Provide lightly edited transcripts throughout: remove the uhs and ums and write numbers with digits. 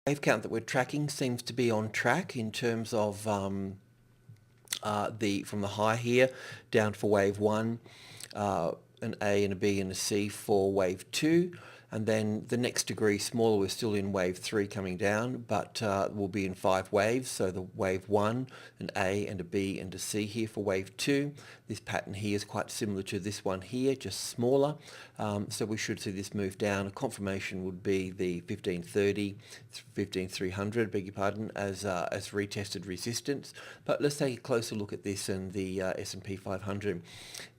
wave count that we're tracking seems to be on track in terms of from the high here down for wave 1, an A and a B and a C for wave 2, and then the next degree smaller we're still in wave 3 coming down, but we'll be in 5 waves, so the wave 1, an A and a B and a C here for wave 2. This pattern here is quite similar to this one here, just smaller, so we should see this move down. A confirmation would be the 1530, 15300, beg your pardon, as retested resistance. But let's take a closer look at this and the S&P 500.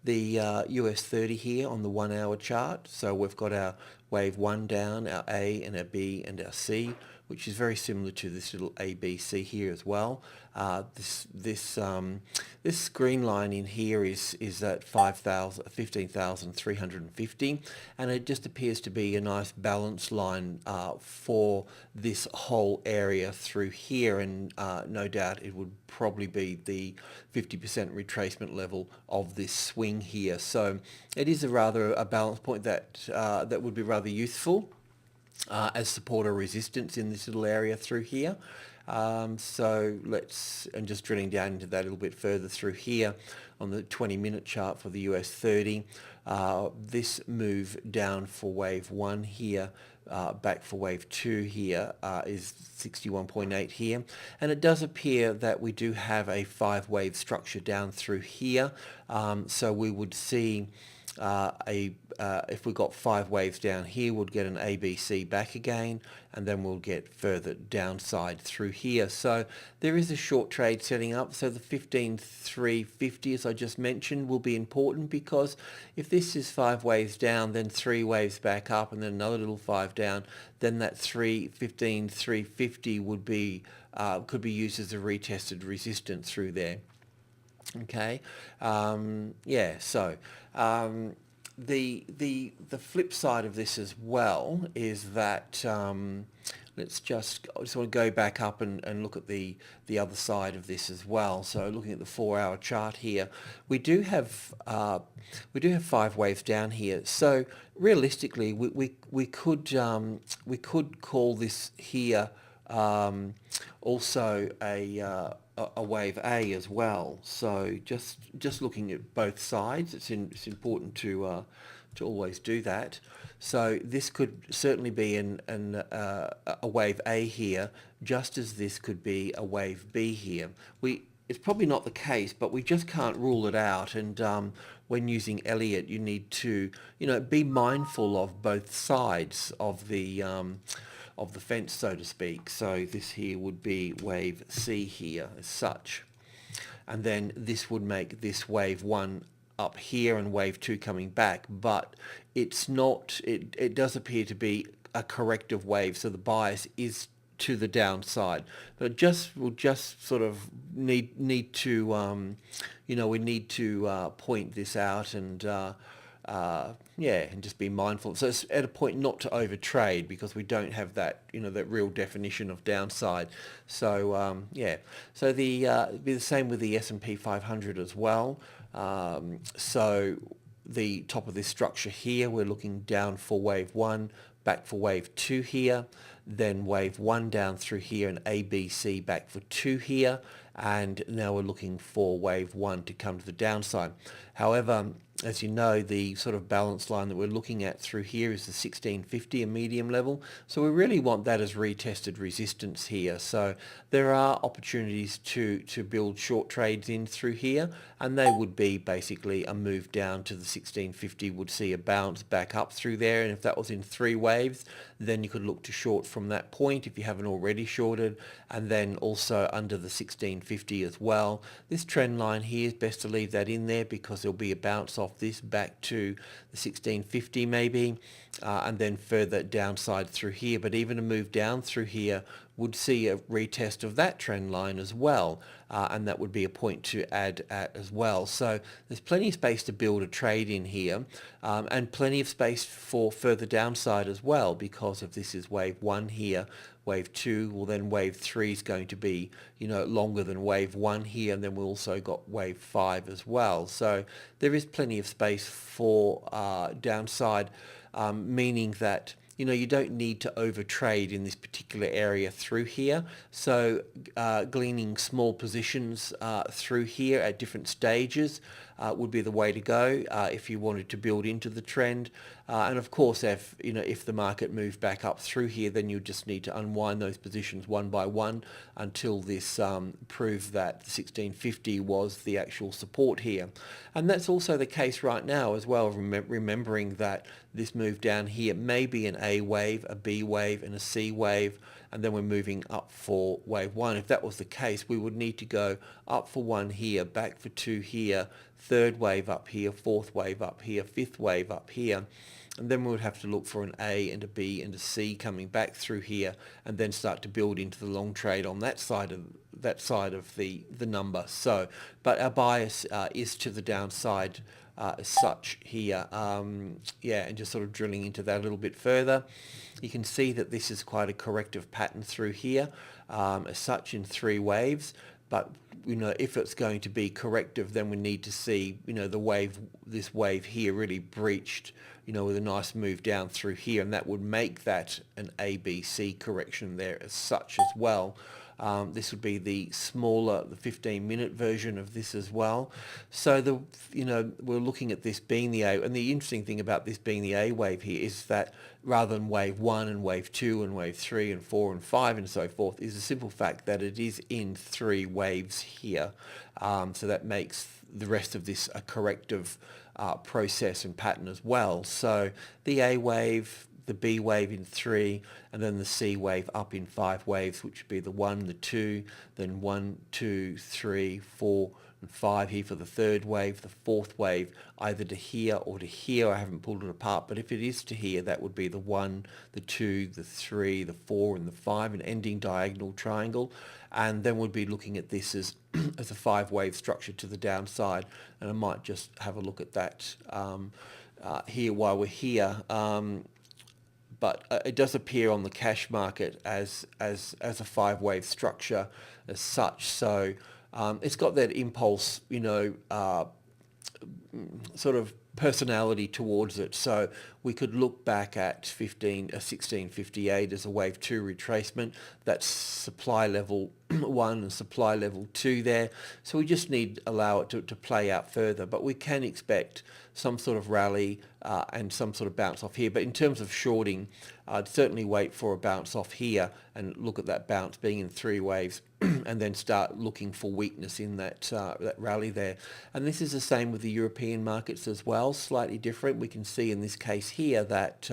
The US 30 here on the 1 hour chart, so we've got our wave 1 down, our A and our B and our C, which is very similar to this little ABC here as well. This green line in here is at 15,350, and it just appears to be a nice balance line for this whole area through here, and no doubt it would probably be the 50% retracement level of this swing here. So it is a balance point that that would be rather useful as support or resistance in this little area through here. So and just drilling down into that a little bit further through here on the 20-minute chart for the US 30, this move down for wave 1 here, back for wave 2 here is 61.8 here, and it does appear that we do have a 5-wave structure down through here, so we would see if we got 5 waves down here, we'll get an ABC back again, and then we'll get further downside through here. So there is a short trade setting up. So the 15,350, as I just mentioned, will be important, because if this is 5 waves down, then 3 waves back up, and then another little 5 down, then that 15,350 would be could be used as a retested resistance through there. Okay, yeah. So the flip side of this as well is that I just want to go back up and look at the other side of this as well. So looking at the 4-hour chart here, we do have 5 waves down here. So realistically, we could call this here also a wave A as well. So just looking at both sides, it's important to always do that. So this could certainly be a wave A here, just as this could be a wave B here. It's probably not the case, but we just can't rule it out. And when using Elliott, you need to be mindful of both sides of the fence, so to speak. So this here would be wave C here as such. And then this would make this wave 1 up here and wave 2 coming back. But it's not, it does appear to be a corrective wave. So the bias is to the downside. But we'll just sort of need to, we need to point this out and and just be mindful. So it's at a point not to overtrade, because we don't have that, that real definition of downside. So so it'd be the same with the S&P 500 as well. So the top of this structure here, we're looking down for wave 1, back for wave 2 here, then wave 1 down through here, and ABC back for 2 here, and now we're looking for wave 1 to come to the downside. However, as you know, the sort of balance line that we're looking at through here is the 1650, a medium level. So we really want that as retested resistance here. So there are opportunities to build short trades in through here, and they would be basically a move down to the 1650, would see a bounce back up through there. And if that was in 3 waves, then you could look to short from that point if you haven't already shorted, and then also under the 1650 as well. This trend line here is best to leave that in there, because there'll be a bounce off this back to the 1650 maybe, and then further downside through here. But even a move down through here would see a retest of that trend line as well, and that would be a point to add at as well. So there's plenty of space to build a trade in here, and plenty of space for further downside as well, because if this is wave 1 here, wave 2, well then wave 3 is going to be longer than wave 1 here, and then we've also got wave 5 as well. So there is plenty of space for downside, meaning that you don't need to overtrade in this particular area through here. So gleaning small positions through here at different stages would be the way to go if you wanted to build into the trend. And of course, if the market moved back up through here, then you just need to unwind those positions one by one until this proved that the 1650 was the actual support here. And that's also the case right now as well, remembering that this move down here may be an A wave, a B wave, and a C wave, and then we're moving up for wave one. If that was the case, we would need to go up for one here, back for two here, third wave up here, fourth wave up here, fifth wave up here, and then we would have to look for an A and a B and a C coming back through here, and then start to build into the long trade on that side of the number. So, but our bias is to the downside as such here. Yeah, and just sort of drilling into that a little bit further, you can see that this is quite a corrective pattern through here as such in three waves. But if it's going to be corrective, then we need to see this wave here really breached, with a nice move down through here, and that would make that an ABC correction there as such as well. This would be the smaller, the 15-minute version of this as well. So we're looking at this being the A, and the interesting thing about this being the A wave here is that rather than wave 1 and wave 2 and wave 3 and 4 and 5 and so forth, is the simple fact that it is in three waves here. So that makes the rest of this a corrective process and pattern as well. So the A wave, the B wave in 3, and then the C wave up in 5 waves, which would be the 1, the 2, then 1, 2, 3, 4, and 5 here for the third wave, the fourth wave either to here or to here. I haven't pulled it apart, but if it is to here, that would be the 1, the 2, the 3, the 4, and the 5, an ending diagonal triangle. And then we'd be looking at this as a 5-wave structure to the downside, and I might just have a look at that here while we're here. But it does appear on the cash market as a 5-wave structure as such. So it's got that impulse, sort of personality towards it. So we could look back at 1658 as a wave 2 retracement. That's supply level 1 and supply level 2 there. So we just need allow it to play out further. But we can expect some sort of rally and some sort of bounce off here. But in terms of shorting, I'd certainly wait for a bounce off here and look at that bounce being in 3 waves and then start looking for weakness in that rally there. And this is the same with the European markets as well, slightly different. We can see in this case here that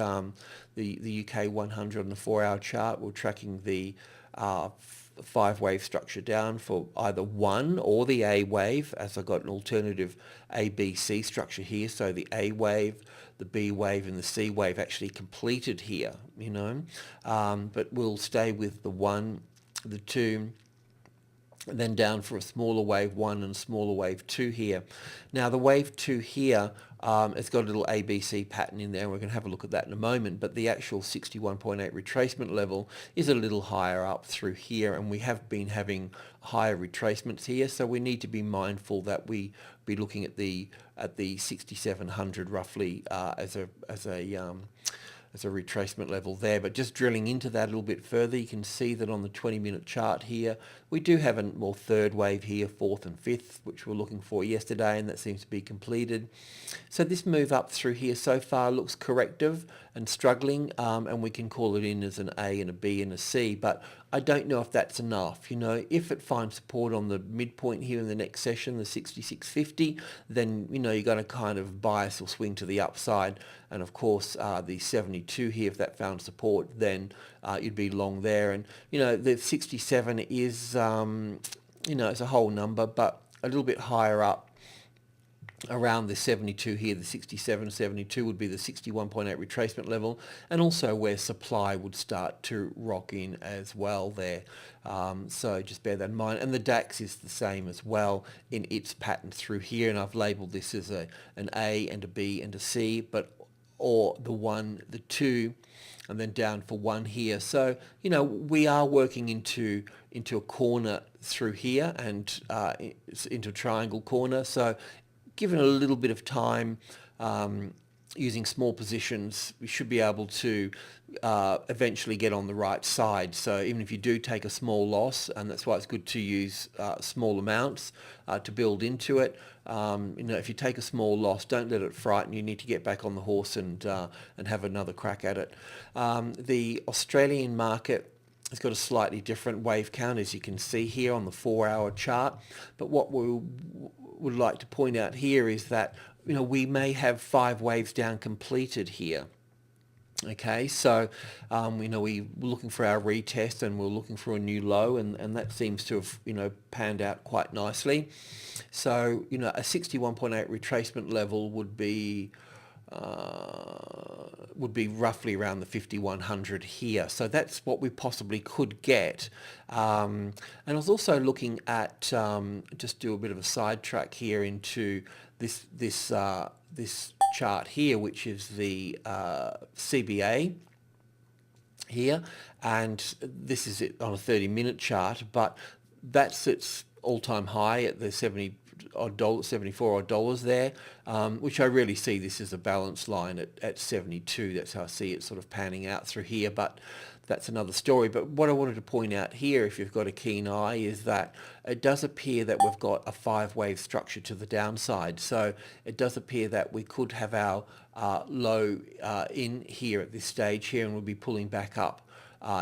the UK 100 on the 4-hour chart, we're tracking the 5-wave structure down for either 1 or the A wave, as I've got an alternative ABC structure here. So the A wave, the B wave, and the C wave actually completed here, but we'll stay with the 1, the 2, and then down for a smaller wave 1 and smaller wave 2 here. Now the wave 2 here, it's got a little ABC pattern in there, and we're going to have a look at that in a moment, but the actual 61.8 retracement level is a little higher up through here, and we have been having higher retracements here, so we need to be mindful that we be looking at the 6700 roughly as a retracement level there. But just drilling into that a little bit further, you can see that on the 20-minute chart here, we do have a more third wave here, fourth and fifth, which we were looking for yesterday, and that seems to be completed. So this move up through here so far looks corrective and struggling, and we can call it in as an A and a B and a C, but I don't know if that's enough. If it finds support on the midpoint here in the next session, the 66.50, then, you're going to kind of bias or swing to the upside. And of course, the 72 here, if that found support, then you'd be long there. And, the 67 is, it's a whole number, but a little bit higher up around the 72 here, the 67, 72 would be the 61.8 retracement level, and also where supply would start to rock in as well there. So just bear that in mind. And the DAX is the same as well in its pattern through here, and I've labelled this as an A and a B and a C, or the 1, the 2, and then down for 1 here. So, we are working into a corner through here and into a triangle corner. So given a little bit of time, using small positions, we should be able to eventually get on the right side. So even if you do take a small loss, and that's why it's good to use small amounts to build into it. If you take a small loss, don't let it frighten you. You need to get back on the horse and have another crack at it. The Australian market has got a slightly different wave count, as you can see here on the 4-hour chart. But what we would like to point out here is that we may have 5 waves down completed here. Okay, so we're looking for our retest and we're looking for a new low, and that seems to have panned out quite nicely. So a 61.8 retracement level would be roughly around the 5100 here. So that's what we possibly could get. And I was also looking at just do a bit of a sidetrack here into this chart here, which is the CBA here, and this is it on a 30-minute chart, but that's its all-time high at the 74 odd dollars there, which I really see this as a balance line at 72. That's how I see it sort of panning out through here, but that's another story. But what I wanted to point out here, if you've got a keen eye, is that it does appear that we've got a 5-wave structure to the downside. So it does appear that we could have our low in here at this stage here, and we'll be pulling back up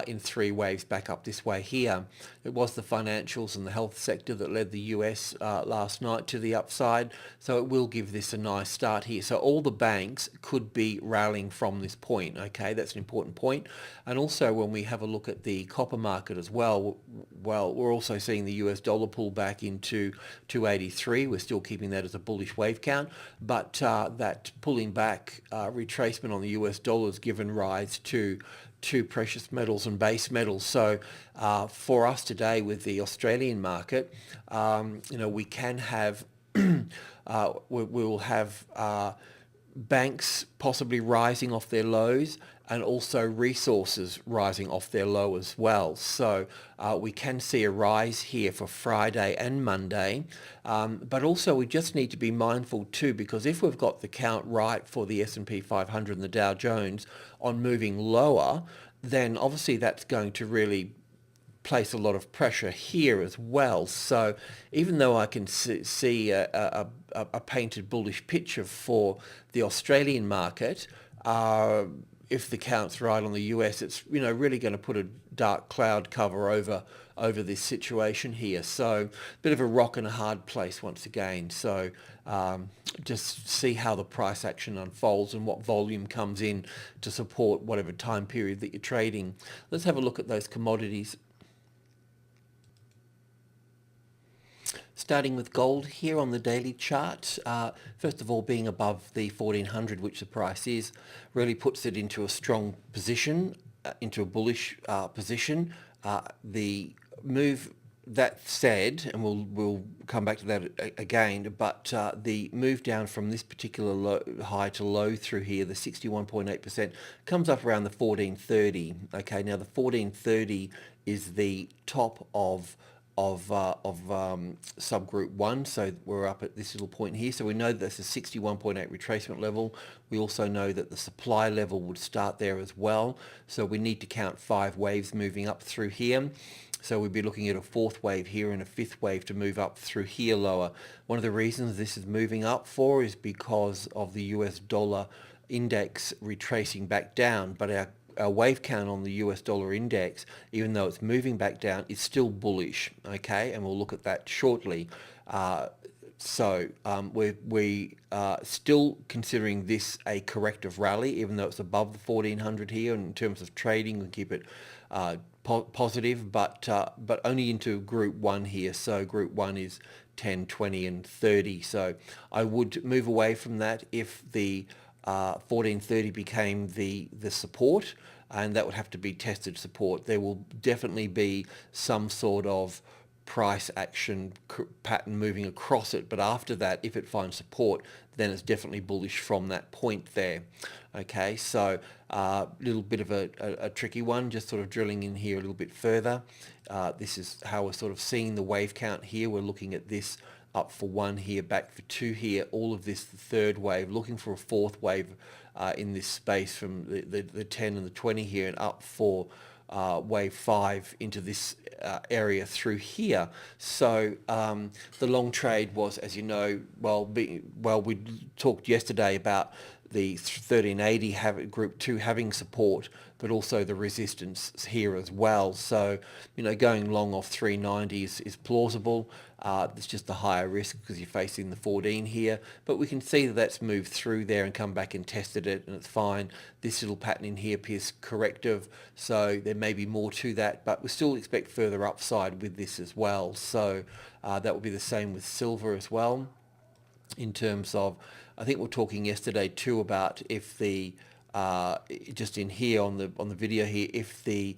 in 3 waves back up this way here. It was the financials and the health sector that led the US last night to the upside, so it will give this a nice start here. So all the banks could be rallying from this point. Okay, that's an important point. And also when we have a look at the copper market as well, we're also seeing the US dollar pull back into 283. We're still keeping that as a bullish wave count, but that pulling back retracement on the US dollar has given rise to precious metals and base metals. So for us today with the Australian market, we can have, we will have banks possibly rising off their lows, and also resources rising off their low as well. So we can see a rise here for Friday and Monday, but also we just need to be mindful too, because if we've got the count right for the S&P 500 and the Dow Jones on moving lower, then obviously that's going to really place a lot of pressure here as well. So even though I can see a painted bullish picture for the Australian market, if the count's right on the US, it's really going to put a dark cloud cover over this situation here. So a bit of a rock and a hard place once again. So just see how the price action unfolds and what volume comes in to support whatever time period that you're trading. Let's have a look at those commodities. Starting with gold here on the daily chart, first of all being above the 1400, which the price is, really puts it into a strong position, into a bullish position. The move, that said, and we'll come back to that again, but the move down from this particular high to low through here, the 61.8%, comes up around the 1430. Okay, now the 1430 is the top of subgroup 1, so we're up at this little point here. So we know that that's a 61.8 retracement level. We also know that the supply level would start there as well, so we need to count 5 waves moving up through here. So we'd be looking at a 4th wave here and a 5th wave to move up through here lower. One of the reasons this is moving up for is because of the US dollar index retracing back down, but our wave count on the US dollar index, even though it's moving back down, is still bullish, okay? And we'll look at that shortly. So we still considering this a corrective rally, even though it's above the 1400 here. In terms of trading, we keep it positive, but only into group 1 here. So group 1 is 10, 20, and 30. So I would move away from that if the 1430 became the support, and that would have to be tested support. There will definitely be some sort of price action pattern moving across it, but after that, if it finds support, then it's definitely bullish from that point there. Okay, so a little bit of a tricky one, just sort of drilling in here a little bit further. This is how we're sort of seeing the wave count here. We're looking at this up for 1 here, back for 2 here, all of this the third wave, looking for a fourth wave in this space from the 10 and the 20 here, and up for wave 5 into this area through here. So the long trade was, as you know, we talked yesterday about the 1380 group 2 having support, but also the resistance here as well. So, going long off 390 is plausible. It's just a higher risk because you're facing the 14 here, but we can see that that's moved through there and come back and tested it, and it's fine. This little pattern in here appears corrective, so there may be more to that, but we still expect further upside with this as well. So that will be the same with silver as well. In terms of, I think we were talking yesterday too about if the just in here on the video here, if the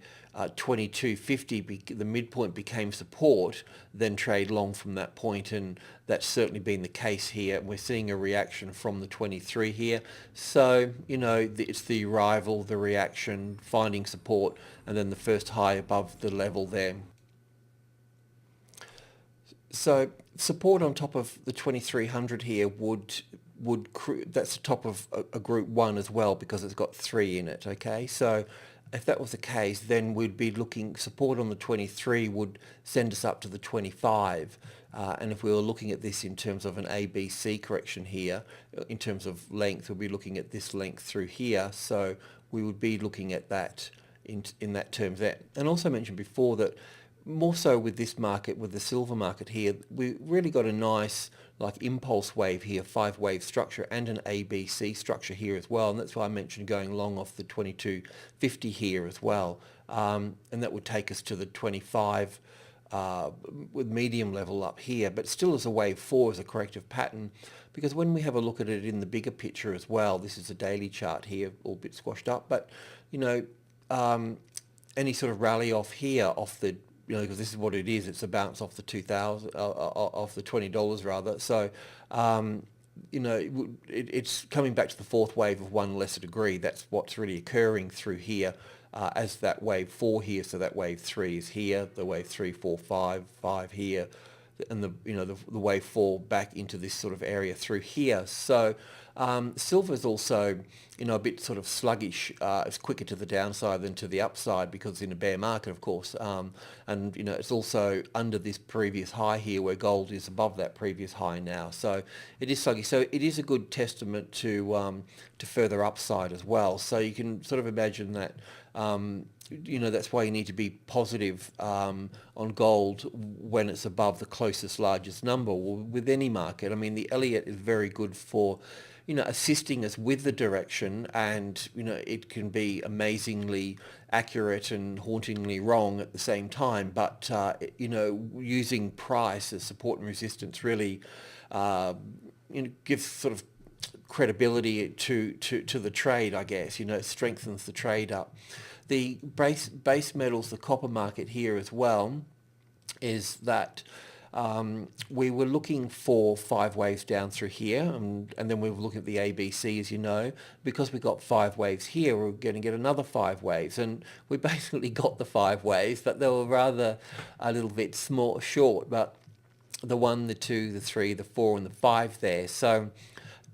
2250 the midpoint became support, then trade long from that point, and that's certainly been the case here. We're seeing a reaction from the 23 here, so it's the arrival, the reaction, finding support, and then the first high above the level there. So support on top of the 2300 here that's the top of a group 1 as well, because it's got 3 in it. Okay, so if that was the case, then we'd be looking, support on the 23 would send us up to the 25, and if we were looking at this in terms of an ABC correction here, in terms of length, we'll be looking at this length through here, so we would be looking at that in that terms there. And also mentioned before that more so with this market, with the silver market here, we really got a nice impulse wave here, 5-wave structure, and an ABC structure here as well, and that's why I mentioned going long off the 2250 here as well, and that would take us to the 25 with medium level up here, but still as a wave 4 as a corrective pattern, because when we have a look at it in the bigger picture as well, this is a daily chart here, all a bit squashed up, but any sort of rally off here, off the because this is what it is. It's a bounce off the 2000, off the $20 rather. So, it's coming back to the fourth wave of one lesser degree. That's what's really occurring through here, as that wave 4 here. So that wave 3 is here. The wave 3, 4, 5 here, and the wave 4 back into this sort of area through here. So silver is also a bit sort of sluggish. It's quicker to the downside than to the upside because it's in a bear market, of course, and it's also under this previous high here, where gold is above that previous high now. So it is sluggish. So it is a good testament to further upside as well. So you can sort of imagine that. That's why you need to be positive on gold when it's above the closest largest number. With any market, I mean, the Elliott is very good for assisting us with the direction, and it can be amazingly accurate and hauntingly wrong at the same time, but using price as support and resistance really gives sort of credibility to the trade, I guess. It strengthens the trade up. The base metals, the copper market here as well, is that we were looking for 5 waves down through here, and then we were looking at the ABC, as you know. Because we got 5 waves here, we're going to get another 5 waves, and we basically got the 5 waves, but they were rather a little bit short, but the 1, the 2, the 3, the 4, and the 5 there. So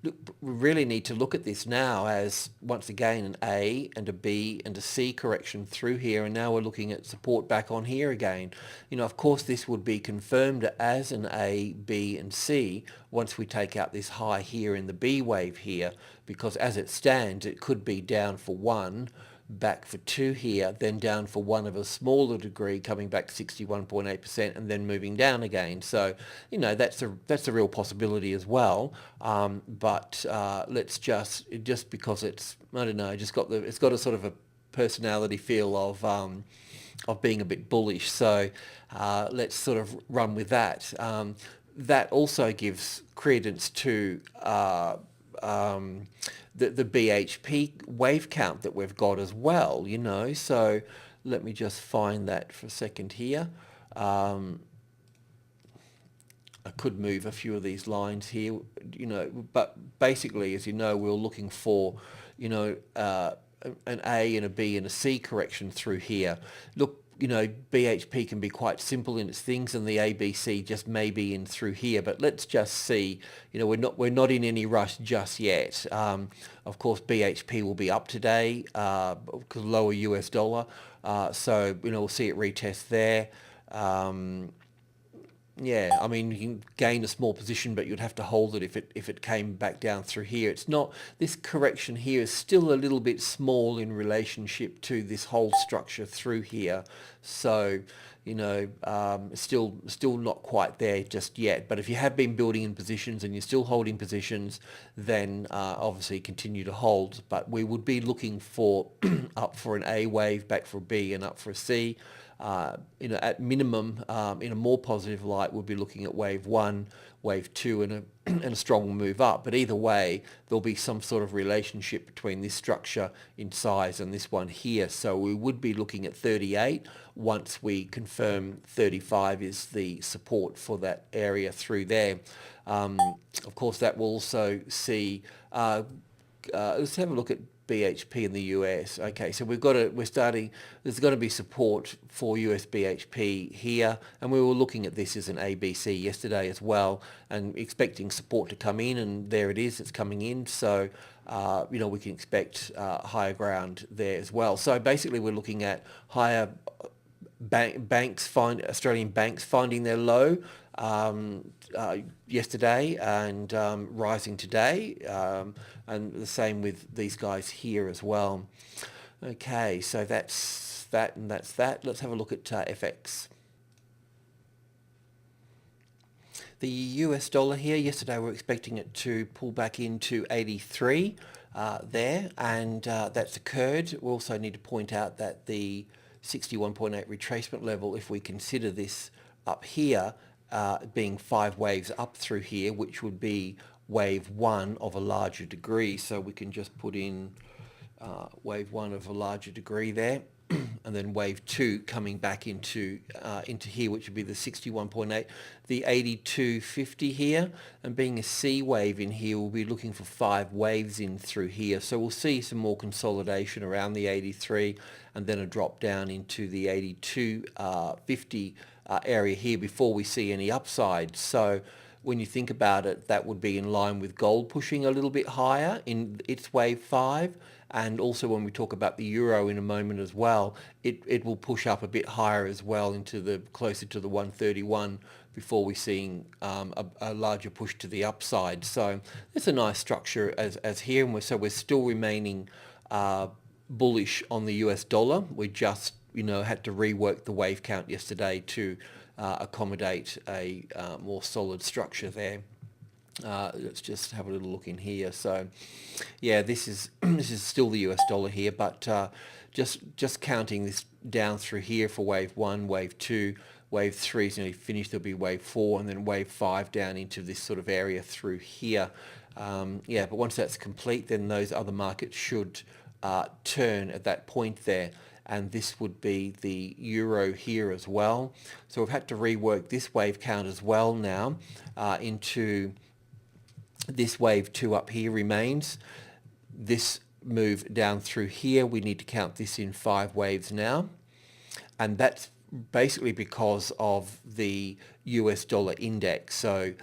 we really need to look at this now as, once again, an A and a B and a C correction through here, and now we're looking at support back on here again. Of course, this would be confirmed as an A, B, and C once we take out this high here in the B wave here, because as it stands, it could be down for 1, back for 2 here, then down for 1 of a smaller degree, coming back 61.8%, and then moving down again. So that's a real possibility as well. But let's just because it's, I don't know, it's got a sort of a personality feel of being a bit bullish. So let's sort of run with that. That also gives credence to the BHP wave count that we've got as well, so let me just find that for a second here. I could move a few of these lines here, but basically, as you know, we're looking for, an A and a B and a C correction through here. Look, BHP can be quite simple in its things, and the ABC just may be in through here. But let's just see. We're not in any rush just yet. Of course, BHP will be up today because lower US dollar. So we'll see it retest there. Yeah, I mean, you can gain a small position, but you'd have to hold it if it came back down through here. It's not, this correction here is still a little bit small in relationship to this whole structure through here. So, still not quite there just yet. But if you have been building in positions and you're still holding positions, then obviously continue to hold. But we would be looking for up for an A wave, back for a B, and up for a C. At minimum, in a more positive light, we'll be looking at wave one, wave two, and a strong move up. But either way, there'll be some sort of relationship between this structure in size and this one here. So we would be looking at 38 once we confirm 35 is the support for that area through there. Of course, that will also see. Let's have a look at BHP in the US. Okay, so we're starting, there's going to be support for US BHP here, and we were looking at this as an ABC yesterday as well, and expecting support to come in, and there it is, it's coming in. So, we can expect higher ground there as well. So basically we're looking at higher Australian banks finding their low yesterday and rising today, and the same with these guys here as well. Okay, so that's that and that's that. Let's have a look at FX. The US dollar here, yesterday we were expecting it to pull back into 83 there, and that's occurred. We also need to point out that the 61.8 retracement level, if we consider this up here being 5 waves up through here, which would be wave 1 of a larger degree. So we can just put in wave 1 of a larger degree there, and then wave 2 coming back into here, which would be the 61.8, the 82.50 here, and being a C wave in here, we'll be looking for 5 waves in through here. So we'll see some more consolidation around the 83, and then a drop down into the 82.50 area here before we see any upside. So when you think about it, that would be in line with gold pushing a little bit higher in its wave 5. And also when we talk about the euro in a moment as well, it will push up a bit higher as well into the closer to the 131 before we're seeing a larger push to the upside. So it's a nice structure as here, and we're still remaining bullish on the US dollar. We just had to rework the wave count yesterday to accommodate a more solid structure there. Let's just have a little look in here. So, yeah, this is still the US dollar here, but just counting this down through here for wave 1, wave 2, wave 3 is nearly finished. There'll be wave 4, and then wave 5 down into this sort of area through here. But once that's complete, then those other markets should turn at that point there. And this would be the euro here as well. So we've had to rework this wave count as well now into this wave 2 up here remains. This move down through here, we need to count this in 5 waves now. And that's basically because of the US dollar index. So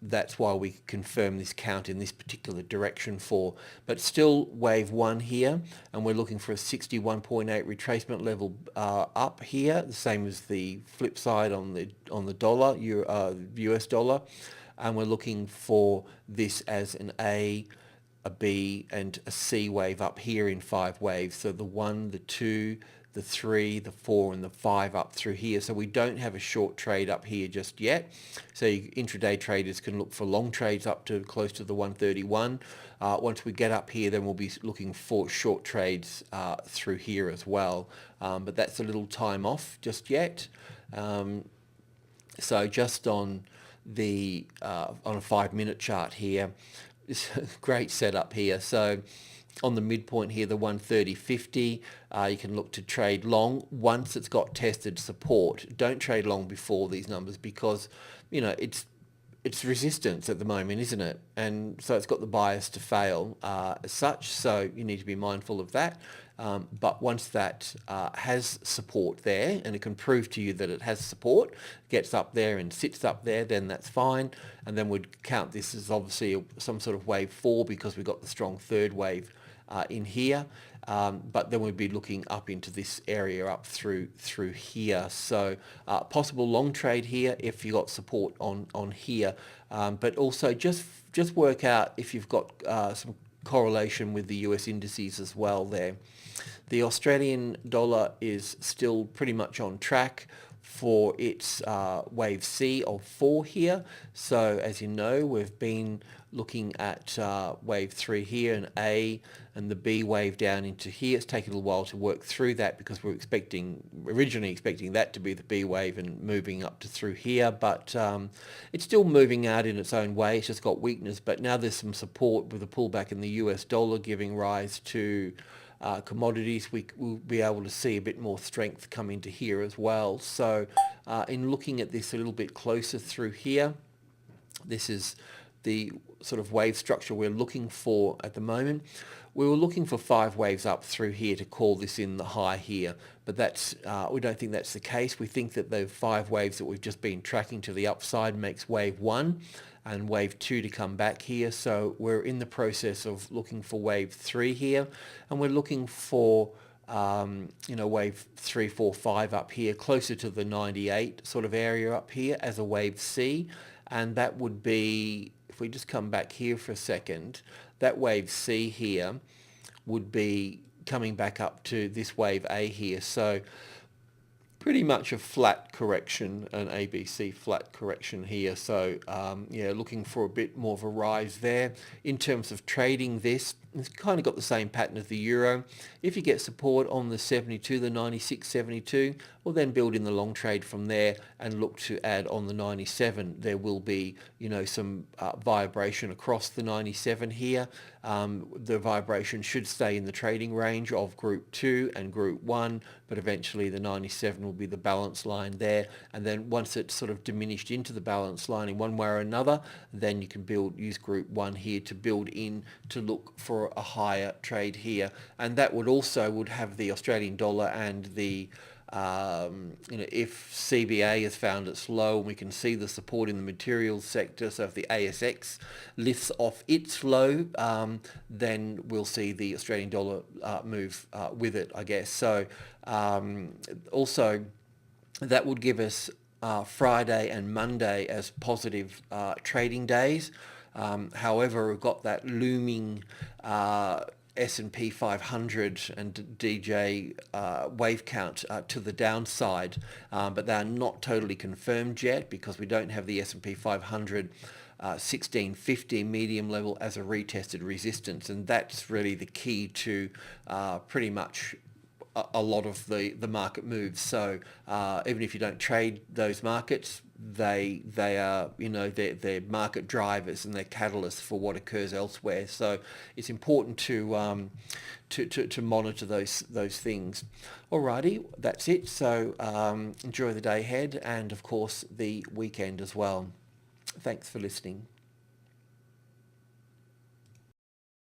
that's why we confirm this count in this particular direction for. But still wave 1 here, and we're looking for a 61.8 retracement level up here, the same as the flip side on the dollar, US dollar. And we're looking for this as an A, a B, and a C wave up here in 5 waves. So the 1, the 2, the 3, the 4, and the 5 up through here. So we don't have a short trade up here just yet. So intraday traders can look for long trades up to close to the 131. Once we get up here, then we'll be looking for short trades through here as well. But that's a little time off just yet. So just on a 5-minute chart here, it's a great setup here. So on the midpoint here, the 130.50, you can look to trade long once it's got tested support. Don't trade long before these numbers because, it's it's resistance at the moment, isn't it? And so it's got the bias to fail as such, so you need to be mindful of that. But once that has support there, and it can prove to you that it has support, gets up there and sits up there, then that's fine. And then we'd count this as obviously some sort of wave 4 because we've got the strong third wave in here. But then we'd be looking up into this area up through here. So possible long trade here if you got support on here. But also just work out if you've got some correlation with the US indices as well there. The Australian dollar is still pretty much on track for its wave C of 4 here. So as you know, we've been looking at wave 3 here and A and the B wave down into here. It's taken a little while to work through that because we're originally expecting that to be the B wave and moving up to through here, but it's still moving out in its own way. It's just got weakness, but now there's some support with a pullback in the US dollar giving rise to commodities. We'll be able to see a bit more strength come into here as well. So in looking at this a little bit closer through here, this is the sort of wave structure we're looking for at the moment. We were looking for 5 waves up through here to call this in the high here, but that's we don't think that's the case. We think that the 5 waves that we've just been tracking to the upside makes wave 1 and wave 2 to come back here. So we're in the process of looking for wave 3 here, and we're looking for wave 3, 4, 5 up here, closer to the 98 sort of area up here as a wave C. And that would be, if we just come back here for a second, that wave C here would be coming back up to this wave A here. So pretty much a flat correction, an ABC flat correction here. So looking for a bit more of a rise there. In terms of trading this, it's kind of got the same pattern as the euro. If you get support on the 72, the 96, 72, we'll then build in the long trade from there and look to add on the 97. There will be, some vibration across the 97 here. The vibration should stay in the trading range of group 2 and group 1, but eventually the 97 will be the balance line there. And then once it's sort of diminished into the balance line in one way or another, then you can use group 1 here to build in to look for a higher trade here. And that would have the Australian dollar and the if CBA has found its low, and we can see the support in the materials sector, so if the ASX lifts off its low, then we'll see the Australian dollar move with it, I guess. So also that would give us Friday and Monday as positive trading days. However, we've got that looming S&P 500 and DJ wave count to the downside, but they're not totally confirmed yet because we don't have the S&P 500 1650 medium level as a retested resistance, and that's really the key to pretty much a lot of the market moves. So even if you don't trade those markets, they are they're market drivers and they're catalysts for what occurs elsewhere. So it's important to monitor those things. Alrighty, that's it. So enjoy the day ahead and of course the weekend as well. Thanks for listening.